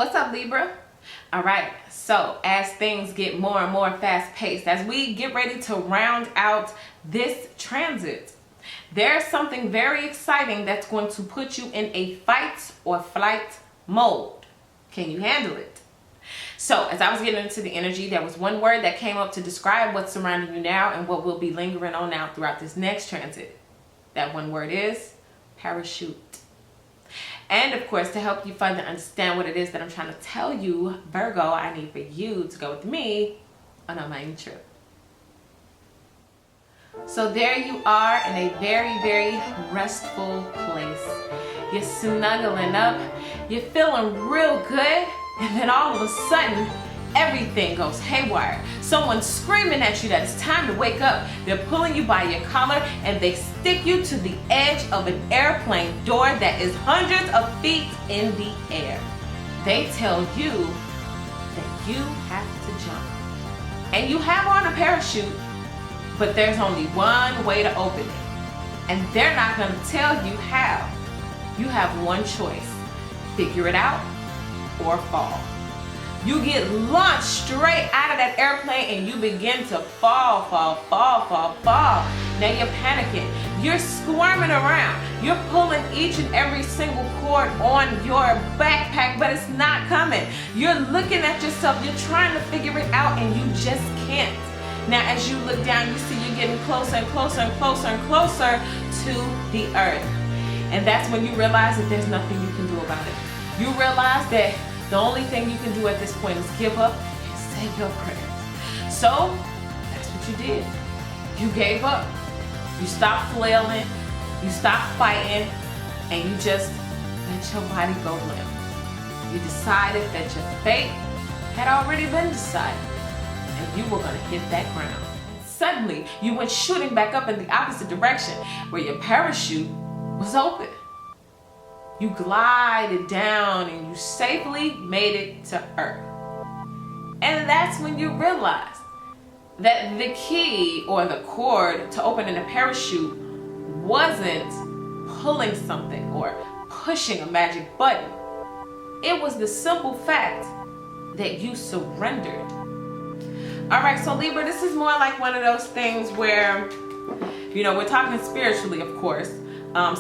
What's up, Libra? All right, so as things get more and more fast-paced, as we get ready to round out this transit, there's something very exciting that's going to put you in a fight or flight mode. Can you handle it? So as I was getting into the energy, there was one word that came up to describe what's surrounding you now and what we'll be lingering on now throughout this next transit. That one word is parachute. And of course, to help you further understand what it is that I'm trying to tell you, Virgo, I need for you to go with me on a mind trip. So there you are in a very, very restful place. You're snuggling up, you're feeling real good, and then all of a sudden, everything goes haywire. Someone's screaming at you that it's time to wake up. They're pulling you by your collar and they stick you to the edge of an airplane door that is hundreds of feet in the air. They tell you that you have to jump. And you have on a parachute, but there's only one way to open it. And they're not going to tell you how. You have one choice. Figure it out or fall. You get launched straight out of that airplane and you begin to fall. Now you're panicking. You're squirming around. You're pulling each and every single cord on your backpack, but it's not coming. You're looking at yourself. You're trying to figure it out and you just can't. Now as you look down, you see you're getting closer and closer and closer and closer to the earth. And that's when you realize that there's nothing you can do about it. You realize that the only thing you can do at this point is give up and say your prayers. So that's what you did. You gave up. You stopped flailing. You stopped fighting. And you just let your body go limp. You decided that your fate had already been decided. And you were going to hit that ground. Suddenly, you went shooting back up in the opposite direction where your parachute was open. You glided down and you safely made it to Earth. And that's when you realized that the key or the cord to opening a parachute wasn't pulling something or pushing a magic button. It was the simple fact that you surrendered. All right, so Libra, this is more like one of those things where, you know, we're talking spiritually, of course.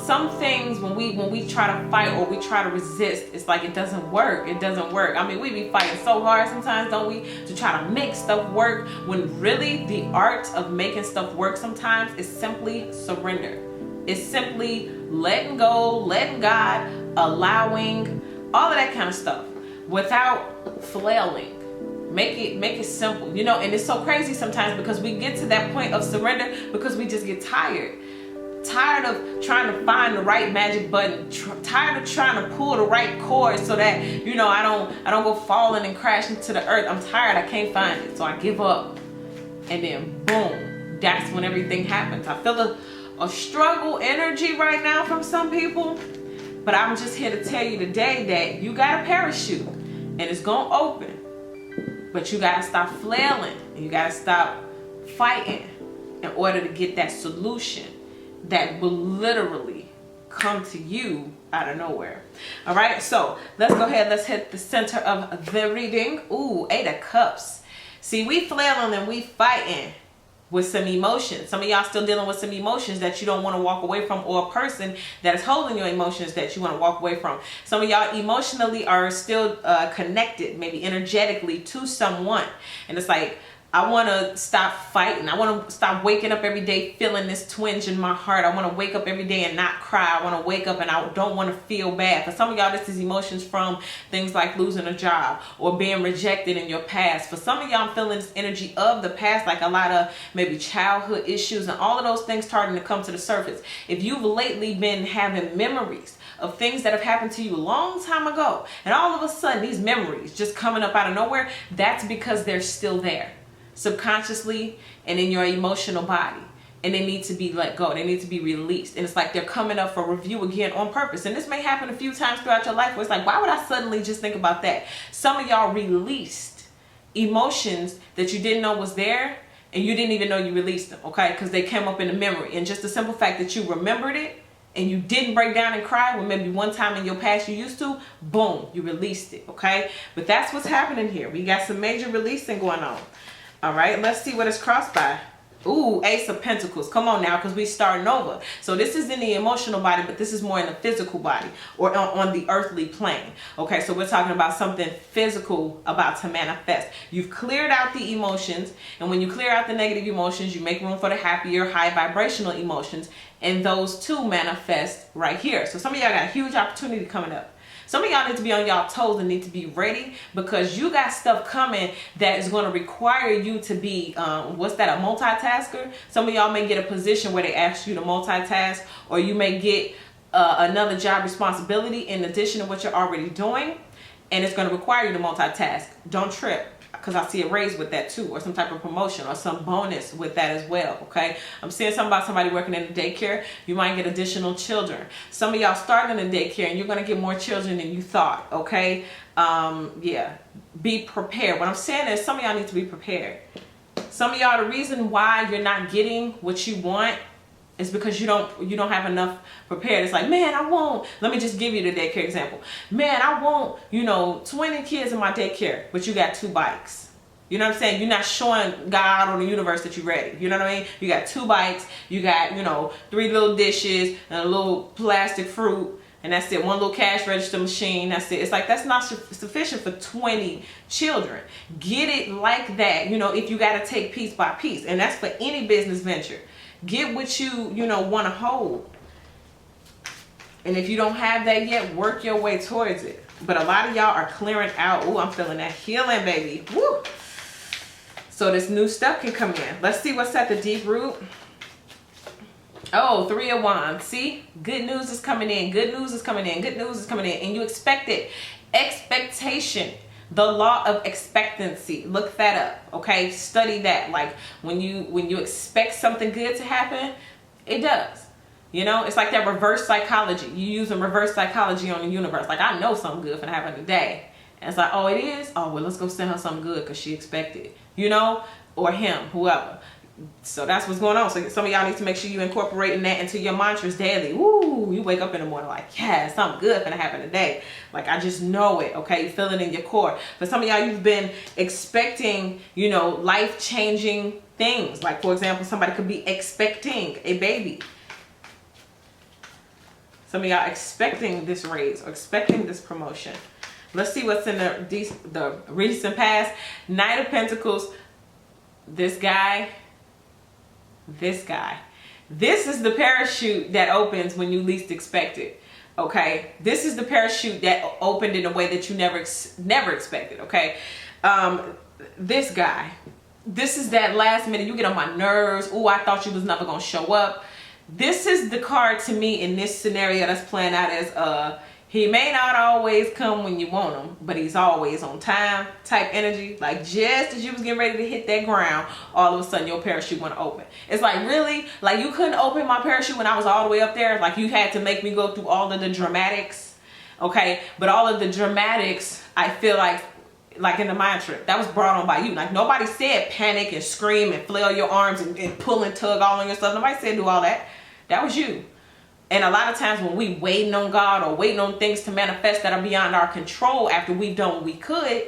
Some things when we try to fight or we try to resist, it's like it doesn't work. It doesn't work. I mean, we be fighting so hard sometimes, don't we, to try to make stuff work, when really the art of making stuff work sometimes is simply surrender. It's simply letting go, letting God, allowing, all of that kind of stuff without flailing. Make it simple, you know. And it's so crazy sometimes because we get to that point of surrender because we just get tired of trying to find the right magic button, tired of trying to pull the right cord so that, you know, I don't go falling and crashing to the earth. I'm tired, I can't find it, so I give up. And then boom, that's when everything happens. I feel a struggle energy right now from some people, but I'm just here to tell you today that you got a parachute and it's gonna open. But you gotta stop flailing and you gotta stop fighting in order to get that solution that will literally come to you out of nowhere. All right, so let's go ahead. Let's hit the center of the reading. Ooh, 8 of Cups. See, we flailing and we fighting with some emotions. Some of y'all still dealing with some emotions that you don't want to walk away from, or a person that is holding your emotions that you want to walk away from. Some of y'all emotionally are still connected, maybe energetically, to someone. And it's like, I want to stop fighting. I want to stop waking up every day feeling this twinge in my heart. I want to wake up every day and not cry. I want to wake up and I don't want to feel bad. For some of y'all, this is emotions from things like losing a job or being rejected in your past. For some of y'all, I'm feeling this energy of the past, like a lot of maybe childhood issues and all of those things starting to come to the surface. If you've lately been having memories of things that have happened to you a long time ago, and all of a sudden these memories just coming up out of nowhere, that's because they're still there, subconsciously and in your emotional body, and they need to be let go. They need to be released. And it's like they're coming up for review again on purpose. And this may happen a few times throughout your life where it's like, why would I suddenly just think about that? Some of y'all released emotions that you didn't know was there and you didn't even know you released them, okay? Because they came up in the memory. And just the simple fact that you remembered it and you didn't break down and cry when maybe one time in your past you used to, boom, you released it, okay? But that's what's happening here. We got some major releasing going on. All right, let's see what it's crossed by. Ooh, Ace of Pentacles. Come on now, because we're starting over. So this is in the emotional body, but this is more in the physical body, or on the earthly plane. Okay, so we're talking about something physical about to manifest. You've cleared out the emotions, and when you clear out the negative emotions, you make room for the happier, high vibrational emotions, and those two manifest right here. So some of y'all got a huge opportunity coming up. Some of y'all need to be on y'all toes and need to be ready, because you got stuff coming that is going to require you to be, a multitasker? Some of y'all may get a position where they ask you to multitask, or you may get another job responsibility in addition to what you're already doing, and it's going to require you to multitask. Don't trip, because I see a raise with that too, or some type of promotion or some bonus with that as well, okay? I'm seeing something about somebody working in the daycare. You might get additional children. Some of y'all starting in the daycare, and you're going to get more children than you thought, okay? Yeah, be prepared. What I'm saying is some of y'all need to be prepared. Some of y'all, the reason why you're not getting what you want is because you don't have enough prepared. It's like, man, I want, let me just give you the daycare example. Man, I want, 20 kids in my daycare, but you got 2 bikes. You know what I'm saying? You're not showing God or the universe that you're ready. You know what I mean? You got 2 bikes, you got, 3 little dishes and a little plastic fruit, and that's it. 1 little cash register machine, that's it. It's like, that's not sufficient for 20 children. Get it like that, if you got to take piece by piece. And that's for any business venture. Get what you want to hold. And if you don't have that yet, work your way towards it. But a lot of y'all are clearing out. Oh, I'm feeling that healing, baby. Woo! So this new stuff can come in. Let's see what's at the deep root. Oh, 3 of Wands. See? Good news is coming in. Good news is coming in. Good news is coming in. And you expect it. Expectation. The law of expectancy. Look that up, okay? Study that. Like when you expect something good to happen, it does. It's like that reverse psychology. You using reverse psychology on the universe. Like, I know something good finna happen today. And it's like, oh, it is? Oh, well, let's go send her something good because she expected it, or him, whoever. So that's what's going on. So some of y'all need to make sure you incorporating that into your mantras daily. Woo! You wake up in the morning like, yeah, something good gonna happen today. Like, I just know it, okay? You feel it in your core. For some of y'all, you've been expecting, life-changing things. Like, for example, somebody could be expecting a baby. Some of y'all expecting this raise or expecting this promotion. Let's see what's in the recent past. Knight of Pentacles. This guy. This is the parachute that opens when you least expect it. Okay, this is the parachute that opened in a way that you never expected. Okay, this guy. This is that last minute you get on my nerves. Oh, I thought you was never gonna show up. This is the card to me in this scenario that's playing out as he may not always come when you want him, but he's always on time type energy. Like, just as you was getting ready to hit that ground, all of a sudden your parachute went to open. It's like, really? Like, you couldn't open my parachute when I was all the way up there? Like, you had to make me go through all of the dramatics? Okay, but all of the dramatics, I feel like in the mind trip, that was brought on by you. Like, nobody said panic and scream and flail your arms and pull and tug all on your stuff. Nobody said do all that. That was you. And a lot of times when we waiting on God or waiting on things to manifest that are beyond our control after we've done what we could,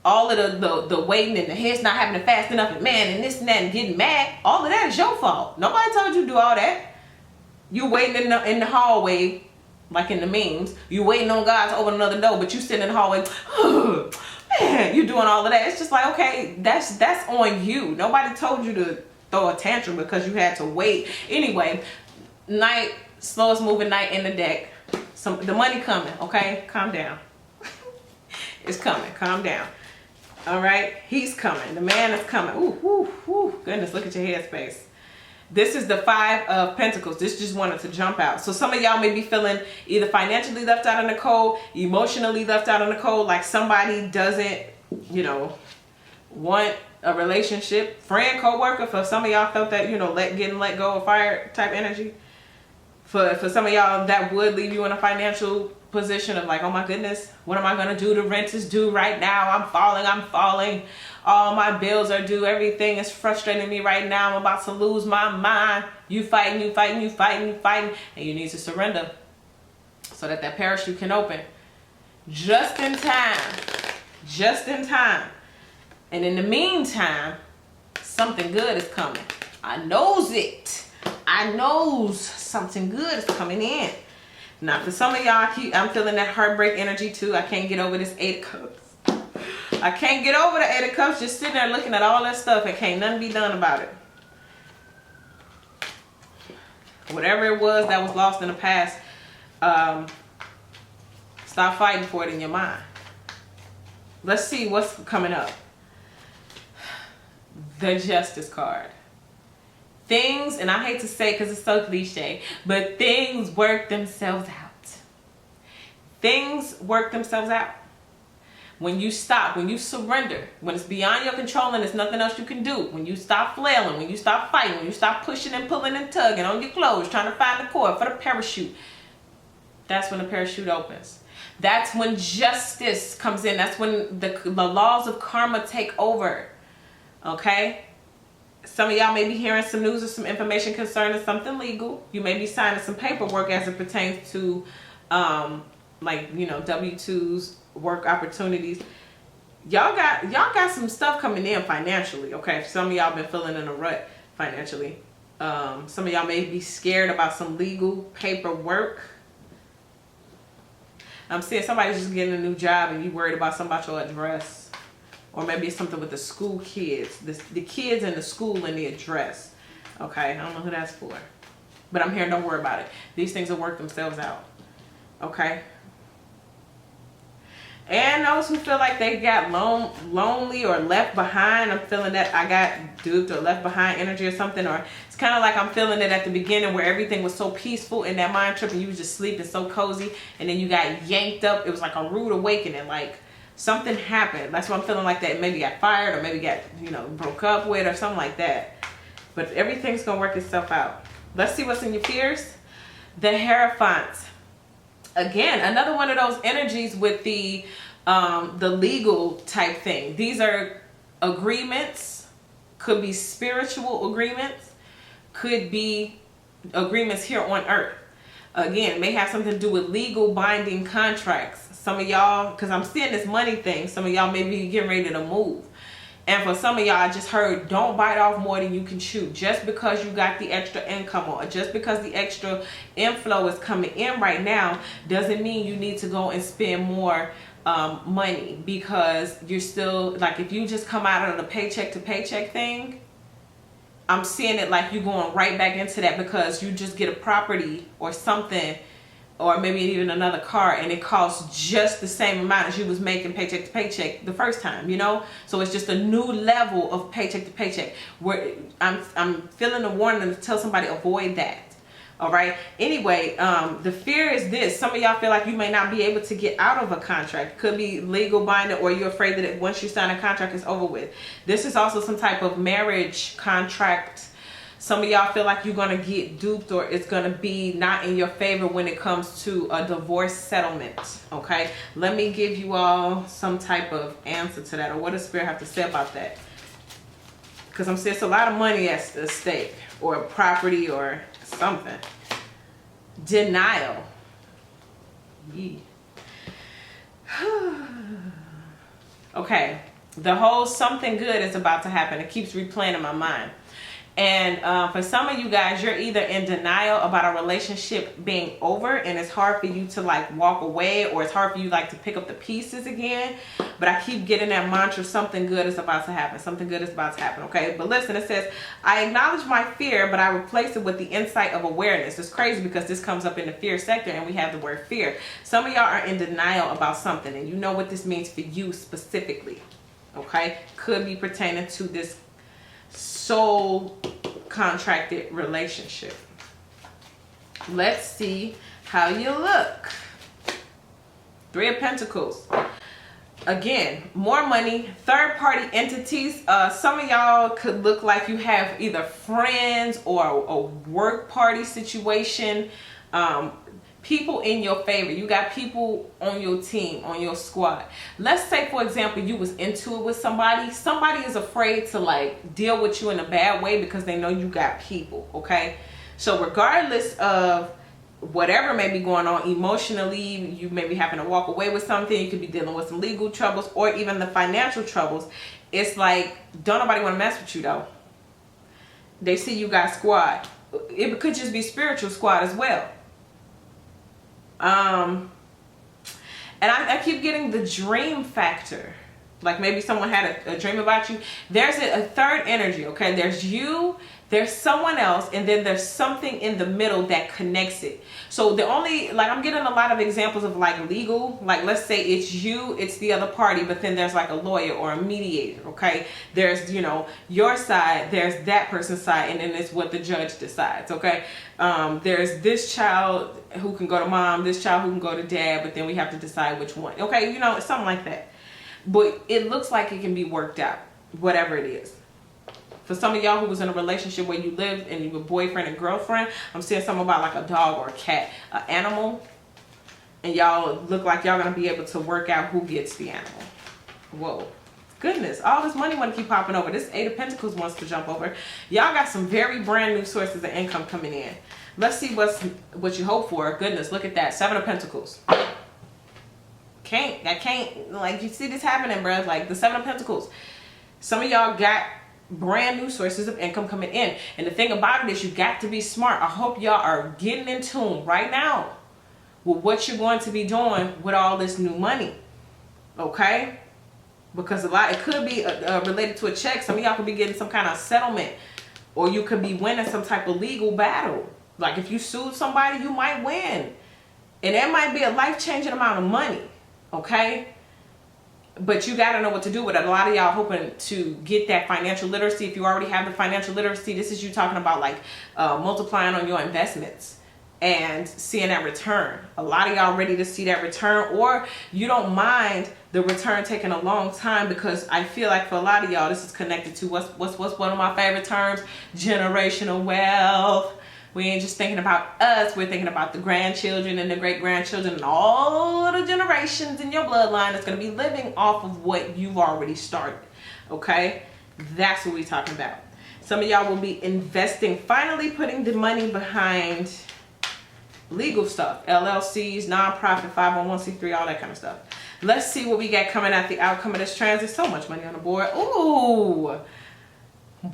all of the waiting and the head's not having to fast enough and man and this and that and getting mad, all of that is your fault. Nobody told you to do all that. You waiting in the hallway, like in the memes. You waiting on God to open another door, but you sitting in the hallway, oh, man, you doing all of that. It's just like, okay, that's on you. Nobody told you to throw a tantrum because you had to wait. Anyway, Knight, slowest moving knight in the deck. The money coming, okay? Calm down. It's coming. Calm down. All right? He's coming. The man is coming. Ooh, ooh, ooh. Goodness, look at your headspace. This is the 5 of Pentacles. This just wanted to jump out. So some of y'all may be feeling either financially left out in the cold, emotionally left out in the cold, like somebody doesn't, want a relationship, friend, co-worker. For some of y'all felt that, getting let go of fire type energy. For some of y'all, that would leave you in a financial position of like, oh my goodness, what am I going to do? The rent is due right now. I'm falling. All my bills are due. Everything is frustrating me right now. I'm about to lose my mind. You fighting. And you need to surrender so that that parachute can open. Just in time. And in the meantime, something good is coming. I knows it. I knows something good is coming in. Now, for some of y'all, I'm feeling that heartbreak energy too. I can't get over this 8 of Cups. I can't get over the 8 of Cups, just sitting there looking at all that stuff and can't nothing be done about it. Whatever it was that was lost in the past, stop fighting for it in your mind. Let's see what's coming up. The Justice card. Things, and I hate to say because it's so cliche, but things work themselves out. Things work themselves out. When you stop, when you surrender, when it's beyond your control and there's nothing else you can do, when you stop flailing, when you stop fighting, when you stop pushing and pulling and tugging on your clothes, trying to find the cord for the parachute, that's when the parachute opens. That's when justice comes in. That's when the laws of karma take over. Okay? Some of y'all may be hearing some news or some information concerning something legal. You may be signing some paperwork as it pertains to, W-2s, work opportunities. Y'all got some stuff coming in financially. Okay, some of y'all been feeling in a rut financially. Some of y'all may be scared about some legal paperwork. I'm seeing somebody's just getting a new job and you worried about something about your address. Or maybe it's something with the school kids. The kids in the school and the address. Okay, I don't know who that's for. But I'm here, don't worry about it. These things will work themselves out. Okay? And those who feel like they got lonely or left behind. I'm feeling that I got duped or left behind energy or something. Or it's kind of like I'm feeling it at the beginning where everything was so peaceful in that mind trip and you was just sleeping so cozy. And then you got yanked up. It was like a rude awakening. Like something happened. That's what I'm feeling like that. Maybe got fired or maybe got, broke up with or something like that. But everything's going to work itself out. Let's see what's in your fears. The Hierophant. Again, another one of those energies with the legal type thing. These are agreements. Could be spiritual agreements. Could be agreements here on earth. Again, may have something to do with legal binding contracts. Some of y'all, because I'm seeing this money thing, some of y'all may be getting ready to move. And for some of y'all, I just heard, don't bite off more than you can chew. Just because you got the extra income or just because the extra inflow is coming in right now doesn't mean you need to go and spend more money, because you're still, like, if you just come out of the paycheck to paycheck thing, I'm seeing it like you're going right back into that because you just get a property or something, or maybe even another car, and it costs just the same amount as you was making paycheck to paycheck the first time, So it's just a new level of paycheck to paycheck where I'm feeling a warning to tell somebody avoid that. All right. Anyway, the fear is this. Some of y'all feel like you may not be able to get out of a contract. Could be legal binding, or you're afraid that once you sign a contract, it's over with. This is also some type of marriage contract. Some of y'all feel like you're going to get duped, or it's going to be not in your favor when it comes to a divorce settlement. Okay. Let me give you all some type of answer to that, or what does Spirit have to say about that? Because I'm seeing it's a lot of money at stake, or property, or something. Denial. Okay, the whole something good is about to happen. It keeps replaying in my mind. And for some of you guys, you're either in denial about a relationship being over, and it's hard for you to like walk away, or it's hard for you like to pick up the pieces again. But I keep getting that mantra, something good is about to happen. Something good is about to happen. Okay, but listen, it says, I acknowledge my fear, but I replace it with the insight of awareness. It's crazy because this comes up in the fear sector, and we have the word fear. Some of y'all are in denial about something, and you know what this means for you specifically. Okay, could be pertaining to this soul contracted relationship. Let's see how you look. 3 of Pentacles. Again, more money, third party entities. Some of y'all could look like you have either friends or a work party situation. people in your favor. You got people on your team, on your squad. Let's say, for example, you was into it with somebody. Somebody is afraid to like deal with you in a bad way because they know you got people, okay? So regardless of whatever may be going on emotionally, you may be having to walk away with something, you could be dealing with some legal troubles or even the financial troubles. It's like, don't nobody want to mess with you though. They see you got squad. It could just be spiritual squad as well. And I keep getting the dream factor. Like maybe someone had a dream about you. There's a third energy, okay? There's you, there's someone else, and then there's something in the middle that connects it. So the only, like I'm getting a lot of examples of like legal, like let's say it's you, it's the other party, but then there's like a lawyer or a mediator, okay? There's, you know, your side, there's that person's side, and then it's what the judge decides, okay? There's this child who can go to mom, this child who can go to dad, but then we have to decide which one, okay? You know, something like that. But it looks like it can be worked out, whatever it is. For some of y'all who was in a relationship where you lived and you were boyfriend and girlfriend, I'm seeing something about like a dog or a cat, an animal. And y'all look like y'all going to be able to work out who gets the animal. Whoa. Goodness, all this money want to keep popping over. This 8 of Pentacles wants to jump over. Y'all got some very brand new sources of income coming in. Let's see what you hope for. Goodness, look at that. 7 of Pentacles. Like you see this happening, bro. Like the 7 of Pentacles. Some of y'all got brand new sources of income coming in. And the thing about it is you got to be smart. I hope y'all are getting in tune right now with what you're going to be doing with all this new money. Okay? Because it could be related to a check. Some of y'all could be getting some kind of settlement. Or you could be winning some type of legal battle. Like if you sued somebody, you might win. And that might be a life-changing amount of money. Okay? But you got to know what to do with it. A lot of y'all hoping to get that financial literacy. If you already have the financial literacy, this is you talking about like multiplying on your investments and seeing that return. A lot of y'all ready to see that return, or you don't mind the return taking a long time, because I feel like for a lot of y'all, this is connected to what's one of my favorite terms, generational wealth. We ain't just thinking about us, we're thinking about the grandchildren and the great-grandchildren and all the generations in your bloodline that's going to be living off of what you've already started, okay? That's what we're talking about. Some of y'all will be investing, finally putting the money behind legal stuff, LLCs, nonprofit, 501c3, all that kind of stuff. Let's see what we got coming out the outcome of this transit. So much money on the board. Ooh.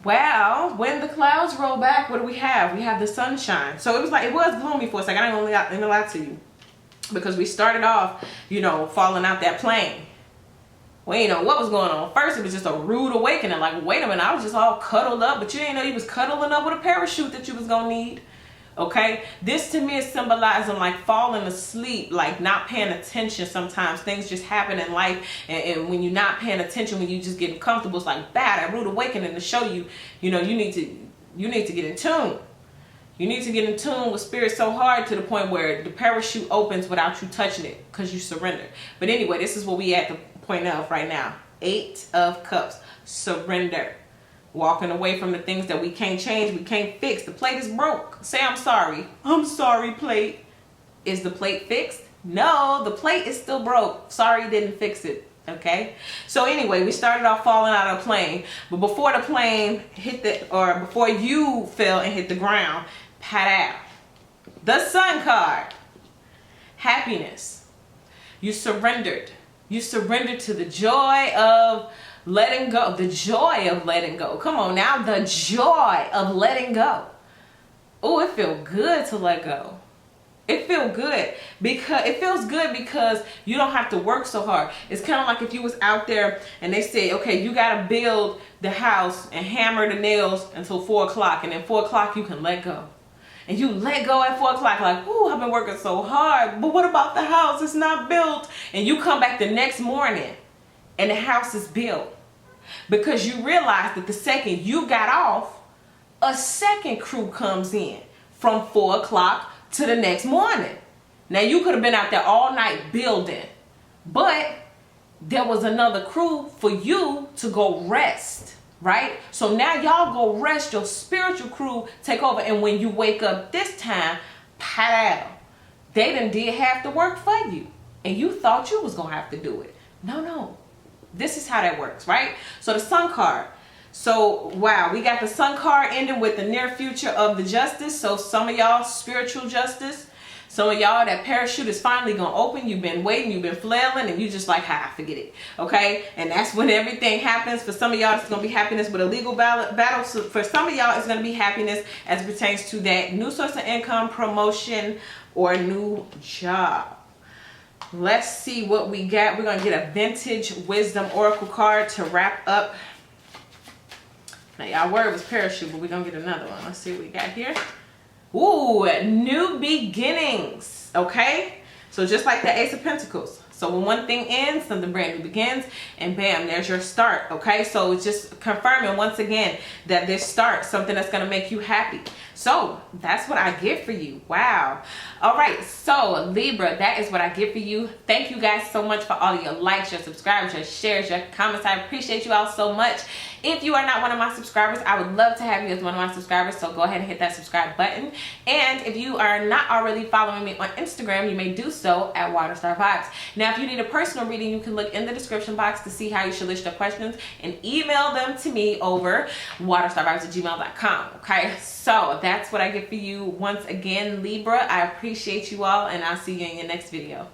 Well, when the clouds roll back, what do we have? We have the sunshine. So it was gloomy for a second. I ain't gonna lie to you, because we started off, you know, falling out that plane. We ain't know what was going on. First, it was just a rude awakening. Like, wait a minute, I was just all cuddled up, but you didn't know you was cuddling up with a parachute that you was gonna need. Okay, this to me is symbolizing like falling asleep, like not paying attention. Sometimes things just happen in life, and when you're not paying attention, when you just getting comfortable, it's like that rude awakening to show you, you know, you need to get in tune. You need to get in tune with spirit so hard to the point where the parachute opens without you touching it, because you surrender. But anyway, this is what we at the point of right now. 8 of Cups. Surrender. Walking away from the things that we can't change, we can't fix. The plate is broke. Say, I'm sorry. I'm sorry, plate. Is the plate fixed? No, the plate is still broke. Sorry, didn't fix it. Okay? So anyway, we started off falling out of a plane. But before the plane before you fell and hit the ground, pat out. The Sun card. Happiness. You surrendered. You surrendered to the joy of letting go. The joy of letting go. Come on now. The joy of letting go. Oh, it feels good to let go. It feels good because you don't have to work so hard. It's kind of like if you was out there and they say, okay, you got to build the house and hammer the nails until 4 o'clock. And then 4 o'clock you can let go. And you let go at 4 o'clock like, ooh, I've been working so hard. But what about the house? It's not built. And you come back the next morning and the house is built. Because you realize that the second you got off, a second crew comes in from 4 o'clock to the next morning. Now you could have been out there all night building, but there was another crew for you to go rest, right? So now y'all go rest, your spiritual crew take over, and when you wake up this time, pat out. They done did half the work for you, and you thought you was gonna have to do it. No. This is how that works, right? So the Sun card. So, wow, we got the Sun card ending with the near future of the Justice. So some of y'all, spiritual justice. Some of y'all, that parachute is finally going to open. You've been waiting, you've been flailing, and you just like, forget it. Okay? And that's when everything happens. For some of y'all, it's going to be happiness with a legal battle. So for some of y'all, it's going to be happiness as it pertains to that new source of income, promotion, or new job. Let's see what we got. We're going to get a Vintage Wisdom Oracle card to wrap up. Now, y'all word was parachute, but we're going to get another one. Let's see what we got here. Ooh, new beginnings. Okay? So just like the Ace of Pentacles. So when one thing ends, something brand new begins, and bam, there's your start. Okay? So it's just confirming once again that this start, something that's going to make you happy. So that's what I get for you. Wow. All right. So Libra, that is what I get for you. Thank you guys so much for all of your likes, your subscribers, your shares, your comments. I appreciate you all so much. If you are not one of my subscribers, I would love to have you as one of my subscribers. So go ahead and hit that subscribe button. And if you are not already following me on Instagram, you may do so at Waterstar Vibes. Now, if you need a personal reading, you can look in the description box to see how you should list your questions and email them to me over waterstarvibes@gmail.com. Okay, so that's what I get for you once again, Libra. I appreciate you all, and I'll see you in your next video.